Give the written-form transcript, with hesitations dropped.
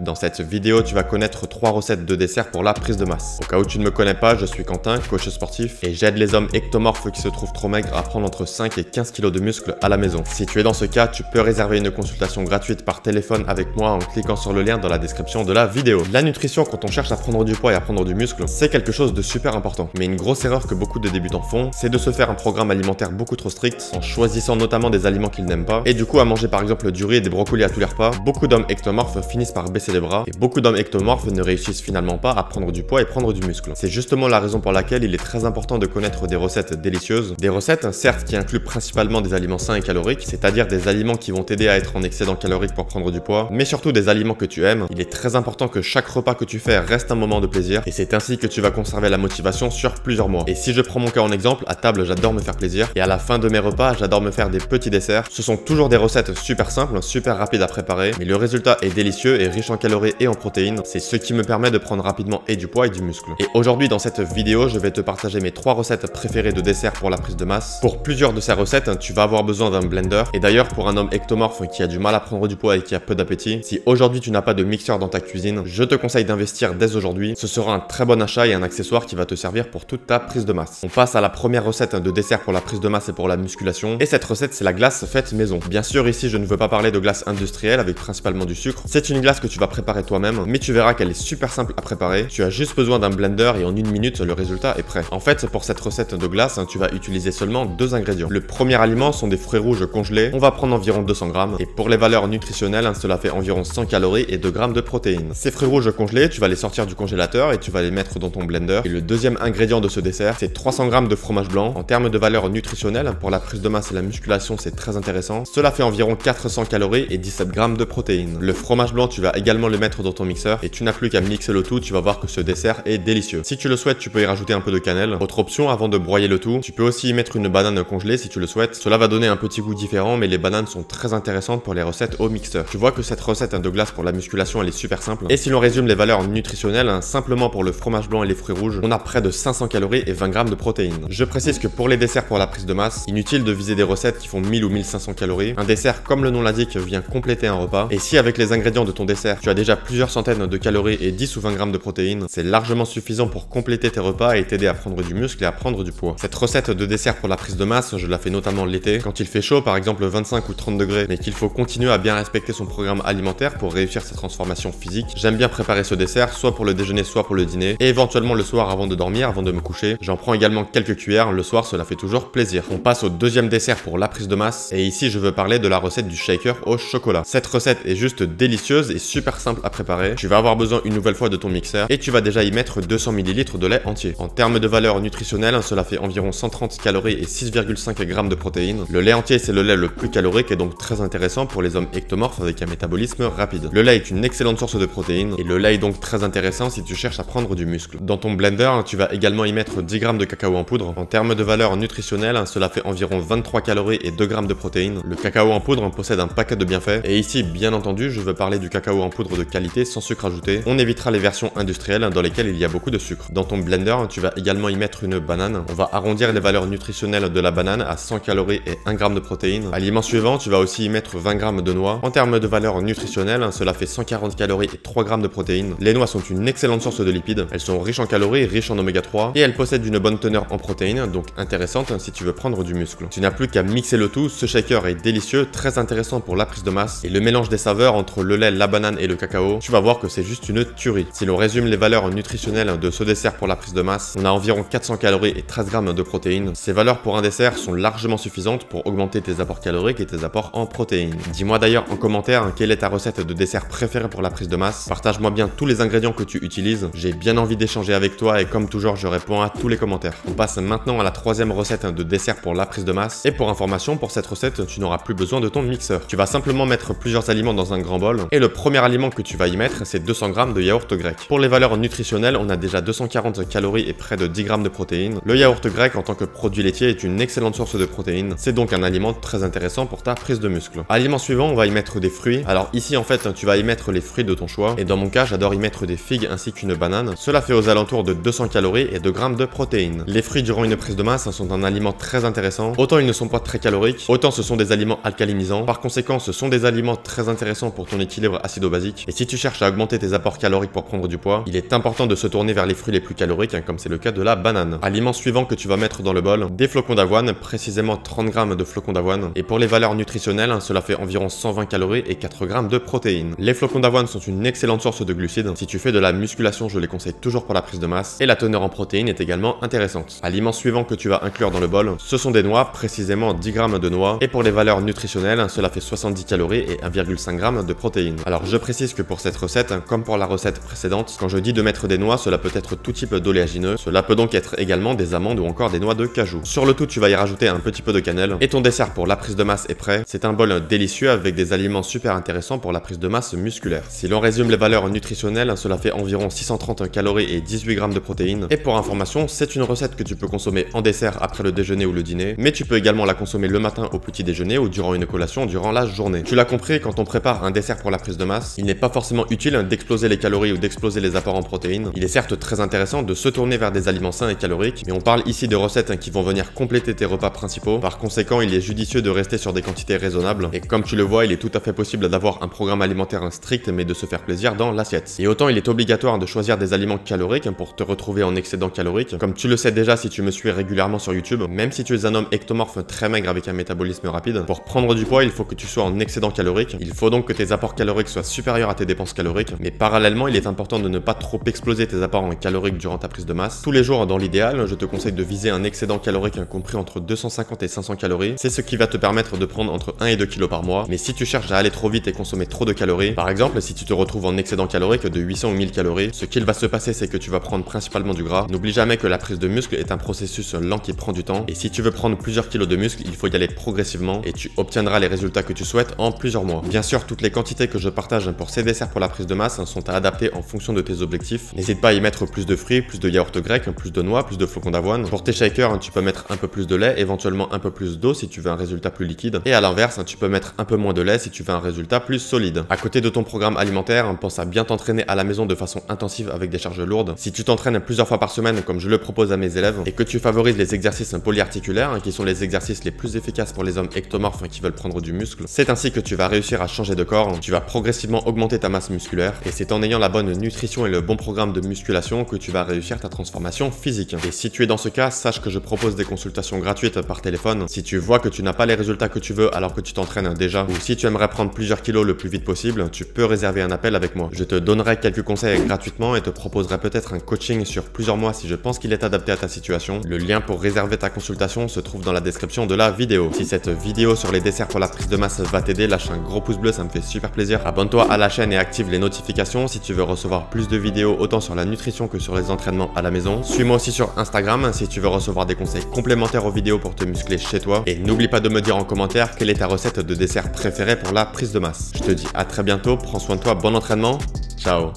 Dans cette vidéo, tu vas connaître 3 recettes de dessert pour la prise de masse. Au cas où tu ne me connais pas, je suis Quentin, coach sportif, et j'aide les hommes ectomorphes qui se trouvent trop maigres à prendre entre 5 et 15 kg de muscles à la maison. Si tu es dans ce cas, tu peux réserver une consultation gratuite par téléphone avec moi en cliquant sur le lien dans la description de la vidéo. La nutrition, quand on cherche à prendre du poids et à prendre du muscle, c'est quelque chose de super important. Mais une grosse erreur que beaucoup de débutants font, c'est de se faire un programme alimentaire beaucoup trop strict, en choisissant notamment des aliments qu'ils n'aiment pas, et du coup à manger par exemple du riz et des brocolis à tous les repas. Beaucoup d'hommes ectomorphes finissent par baisser les bras, et beaucoup d'hommes ectomorphes ne réussissent finalement pas à prendre du poids et prendre du muscle. C'est justement la raison pour laquelle il est très important de connaître des recettes délicieuses. Des recettes, certes, qui incluent principalement des aliments sains et caloriques, c'est-à-dire des aliments qui vont t'aider à être en excédent calorique pour prendre du poids, mais surtout des aliments que tu aimes. Il est très important que chaque repas que tu fais reste un moment de plaisir, et c'est ainsi que tu vas conserver la motivation sur plusieurs mois. Et si je prends mon cas en exemple, à table, j'adore me faire plaisir, et à la fin de mes repas, j'adore me faire des petits desserts. Ce sont toujours des recettes super simples, super rapides à préparer, mais le résultat est délicieux et riche en calories et en protéines. C'est ce qui me permet de prendre rapidement et du poids et du muscle. Et aujourd'hui, dans cette vidéo, je vais te partager mes 3 recettes préférées de dessert pour la prise de masse. Pour plusieurs de ces recettes, tu vas avoir besoin d'un blender. Et d'ailleurs, pour un homme ectomorphe qui a du mal à prendre du poids et qui a peu d'appétit, si aujourd'hui tu n'as pas de mixeur dans ta cuisine, je te conseille d'investir dès aujourd'hui. Ce sera un très bon achat et un accessoire qui va te servir pour toute ta prise de masse. On passe à la première recette de dessert pour la prise de masse et pour la musculation. Et cette recette, c'est la glace faite maison. Bien sûr, ici, je ne veux pas parler de glace industrielle avec principalement du sucre. C'est une glace que tu vas préparer toi-même, mais tu verras qu'elle est super simple à préparer. Tu as juste besoin d'un blender et en 1 minute, le résultat est prêt. En fait, pour cette recette de glace, tu vas utiliser seulement 2 ingrédients. Le premier aliment sont des fruits rouges congelés. On va prendre environ 200 grammes. Et pour les valeurs nutritionnelles, cela fait environ 100 calories et 2 grammes de protéines. Ces fruits rouges congelés, tu vas les sortir du congélateur et tu vas les mettre dans ton blender. Et le deuxième ingrédient de ce dessert, c'est 300 grammes de fromage blanc. En termes de valeurs nutritionnelles, pour la prise de masse et la musculation, c'est très intéressant. Cela fait environ 400 calories et 17 grammes de protéines. Le fromage blanc, tu vas également le mettre dans ton mixeur et tu n'as plus qu'à mixer le tout. Tu vas voir que ce dessert est délicieux. Si tu le souhaites, tu peux y rajouter un peu de cannelle. Autre option, avant de broyer le tout, tu peux aussi y mettre une banane congelée si tu le souhaites. Cela va donner un petit goût différent, mais les bananes sont très intéressantes pour les recettes au mixeur. Tu vois que cette recette de glace pour la musculation, elle est super simple. Et si l'on résume les valeurs nutritionnelles, simplement pour le fromage blanc et les fruits rouges, on a près de 500 calories et 20 grammes de protéines. Je précise que pour les desserts pour la prise de masse, inutile de viser des recettes qui font 1000 ou 1500 calories. Un dessert, comme le nom l'indique, vient compléter un repas. Et si avec les ingrédients de ton dessert, tu as déjà plusieurs centaines de calories et 10 ou 20 grammes de protéines, c'est largement suffisant pour compléter tes repas et t'aider à prendre du muscle et à prendre du poids. Cette recette de dessert pour la prise de masse, je la fais notamment l'été, quand il fait chaud, par exemple 25 ou 30 degrés, mais qu'il faut continuer à bien respecter son programme alimentaire pour réussir sa transformation physique. J'aime bien préparer ce dessert, soit pour le déjeuner, soit pour le dîner, et éventuellement le soir avant de dormir, avant de me coucher. J'en prends également quelques cuillères, le soir cela fait toujours plaisir. On passe au deuxième dessert pour la prise de masse, et ici je veux parler de la recette du shaker au chocolat. Cette recette est juste délicieuse et super simple à préparer. Tu vas avoir besoin une nouvelle fois de ton mixeur, et tu vas déjà y mettre 200 ml de lait entier. En termes de valeur nutritionnelle, cela fait environ 130 calories et 6,5 grammes de protéines. Le lait entier, c'est le lait le plus calorique et donc très intéressant pour les hommes ectomorphes avec un métabolisme rapide. Le lait est une excellente source de protéines, et le lait est donc très intéressant si tu cherches à prendre du muscle. Dans ton blender, tu vas également y mettre 10 grammes de cacao en poudre. En termes de valeur nutritionnelle, cela fait environ 23 calories et 2 grammes de protéines. Le cacao en poudre possède un paquet de bienfaits, et ici, bien entendu, je veux parler du cacao en poudre de qualité sans sucre ajouté. On évitera les versions industrielles dans lesquelles il y a beaucoup de sucre. Dans ton blender, tu vas également y mettre une banane. On va arrondir les valeurs nutritionnelles de la banane à 100 calories et 1 gramme de protéines. Aliment suivant, tu vas aussi y mettre 20 grammes de noix. En termes de valeur nutritionnelle, cela fait 140 calories et 3 grammes de protéines. Les noix sont une excellente source de lipides. Elles sont riches en calories, riches en oméga 3, et elles possèdent une bonne teneur en protéines, donc intéressante si tu veux prendre du muscle. Tu n'as plus qu'à mixer le tout. Ce shaker est délicieux, très intéressant pour la prise de masse, et le mélange des saveurs entre le lait, la banane et le cacao, tu vas voir que c'est juste une tuerie. Si l'on résume les valeurs nutritionnelles de ce dessert pour la prise de masse, on a environ 400 calories et 13 grammes de protéines. Ces valeurs pour un dessert sont largement suffisantes pour augmenter tes apports caloriques et tes apports en protéines. Dis-moi d'ailleurs en commentaire quelle est ta recette de dessert préférée pour la prise de masse. Partage-moi bien tous les ingrédients que tu utilises. J'ai bien envie d'échanger avec toi et comme toujours, je réponds à tous les commentaires. On passe maintenant à la troisième recette de dessert pour la prise de masse. Et pour information, pour cette recette, tu n'auras plus besoin de ton mixeur. Tu vas simplement mettre plusieurs aliments dans un grand bol. Et le premier aliment que tu vas y mettre, c'est 200 grammes de yaourt grec. Pour les valeurs nutritionnelles, on a déjà 240 calories et près de 10 grammes de protéines. Le yaourt grec en tant que produit laitier est une excellente source de protéines. C'est donc un aliment très intéressant pour ta prise de muscle. Aliment suivant, on va y mettre des fruits. Alors ici en fait, tu vas y mettre les fruits de ton choix. Et dans mon cas, j'adore y mettre des figues ainsi qu'une banane. Cela fait aux alentours de 200 calories et 2 grammes de protéines. Les fruits durant une prise de masse sont un aliment très intéressant. Autant ils ne sont pas très caloriques, autant ce sont des aliments alcalinisants. Par conséquent, ce sont des aliments très intéressants pour ton équilibre acido-basique. pratique. Et si tu cherches à augmenter tes apports caloriques pour prendre du poids, il est important de se tourner vers les fruits les plus caloriques, comme c'est le cas de la banane. Aliment suivant que tu vas mettre dans le bol, des flocons d'avoine, précisément 30 g de flocons d'avoine. Et pour les valeurs nutritionnelles, cela fait environ 120 calories et 4 g de protéines. Les flocons d'avoine sont une excellente source de glucides. Si tu fais de la musculation, je les conseille toujours pour la prise de masse. Et la teneur en protéines est également intéressante. Aliment suivant que tu vas inclure dans le bol, ce sont des noix, précisément 10 g de noix. Et pour les valeurs nutritionnelles, cela fait 70 calories et 1,5 g de protéines. Alors je précise que pour cette recette, comme pour la recette précédente, quand je dis de mettre des noix, cela peut être tout type d'oléagineux. Cela peut donc être également des amandes ou encore des noix de cajou. Sur le tout, tu vas y rajouter un petit peu de cannelle. Et ton dessert pour la prise de masse est prêt. C'est un bol délicieux avec des aliments super intéressants pour la prise de masse musculaire. Si l'on résume les valeurs nutritionnelles, cela fait environ 630 calories et 18 g de protéines. Et pour information, c'est une recette que tu peux consommer en dessert après le déjeuner ou le dîner, mais tu peux également la consommer le matin au petit déjeuner ou durant une collation durant la journée. Tu l'as compris, quand on prépare un dessert pour la prise de masse, il n'est pas forcément utile d'exploser les calories ou d'exploser les apports en protéines. Il est certes très intéressant de se tourner vers des aliments sains et caloriques, mais on parle ici de recettes qui vont venir compléter tes repas principaux. Par conséquent, il est judicieux de rester sur des quantités raisonnables. Et comme tu le vois, il est tout à fait possible d'avoir un programme alimentaire strict, mais de se faire plaisir dans l'assiette. Et autant il est obligatoire de choisir des aliments caloriques pour te retrouver en excédent calorique. Comme tu le sais déjà si tu me suis régulièrement sur YouTube, même si tu es un homme ectomorphe très maigre avec un métabolisme rapide, pour prendre du poids, il faut que tu sois en excédent calorique. Il faut donc que tes apports caloriques soient supérieurs à tes dépenses caloriques. Mais parallèlement, il est important de ne pas trop exploser tes apports en caloriques durant ta prise de masse. Tous les jours, dans l'idéal, je te conseille de viser un excédent calorique compris entre 250 et 500 calories. C'est ce qui va te permettre de prendre entre 1 et 2 kg par mois. Mais si tu cherches à aller trop vite et consommer trop de calories, par exemple, si tu te retrouves en excédent calorique de 800 ou 1000 calories, ce qu'il va se passer, c'est que tu vas prendre principalement du gras. N'oublie jamais que la prise de muscle est un processus lent qui prend du temps. Et si tu veux prendre plusieurs kilos de muscle, il faut y aller progressivement et tu obtiendras les résultats que tu souhaites en plusieurs mois. Bien sûr, toutes les quantités que je partage pour ces desserts pour la prise de masse sont à adapter en fonction de tes objectifs. N'hésite pas à y mettre plus de fruits, plus de yaourt grec, plus de noix, plus de flocons d'avoine. Pour tes shakers, tu peux mettre un peu plus de lait, éventuellement un peu plus d'eau si tu veux un résultat plus liquide. Et à l'inverse, tu peux mettre un peu moins de lait si tu veux un résultat plus solide. À côté de ton programme alimentaire, pense à bien t'entraîner à la maison de façon intensive avec des charges lourdes. Si tu t'entraînes plusieurs fois par semaine comme je le propose à mes élèves et que tu favorises les exercices polyarticulaires qui sont les exercices les plus efficaces pour les hommes ectomorphes qui veulent prendre du muscle, c'est ainsi que tu vas réussir à changer de corps, tu vas progressivement augmenter ta masse musculaire et c'est en ayant la bonne nutrition et le bon programme de musculation que tu vas réussir ta transformation physique. Et si tu es dans ce cas, sache que je propose des consultations gratuites par téléphone. Si tu vois que tu n'as pas les résultats que tu veux alors que tu t'entraînes déjà ou si tu aimerais prendre plusieurs kilos le plus vite possible, tu peux réserver un appel avec moi. Je te donnerai quelques conseils gratuitement et te proposerai peut-être un coaching sur plusieurs mois si je pense qu'il est adapté à ta situation. Le lien pour réserver ta consultation se trouve dans la description de la vidéo. Si cette vidéo sur les desserts pour la prise de masse va t'aider, lâche un gros pouce bleu, ça me fait super plaisir. Abonne-toi à la chaîne et active les notifications si tu veux recevoir plus de vidéos autant sur la nutrition que sur les entraînements à la maison. Suis-moi aussi sur Instagram si tu veux recevoir des conseils complémentaires aux vidéos pour te muscler chez toi. Et n'oublie pas de me dire en commentaire quelle est ta recette de dessert préférée pour la prise de masse. Je te dis à très bientôt, prends soin de toi, bon entraînement, ciao.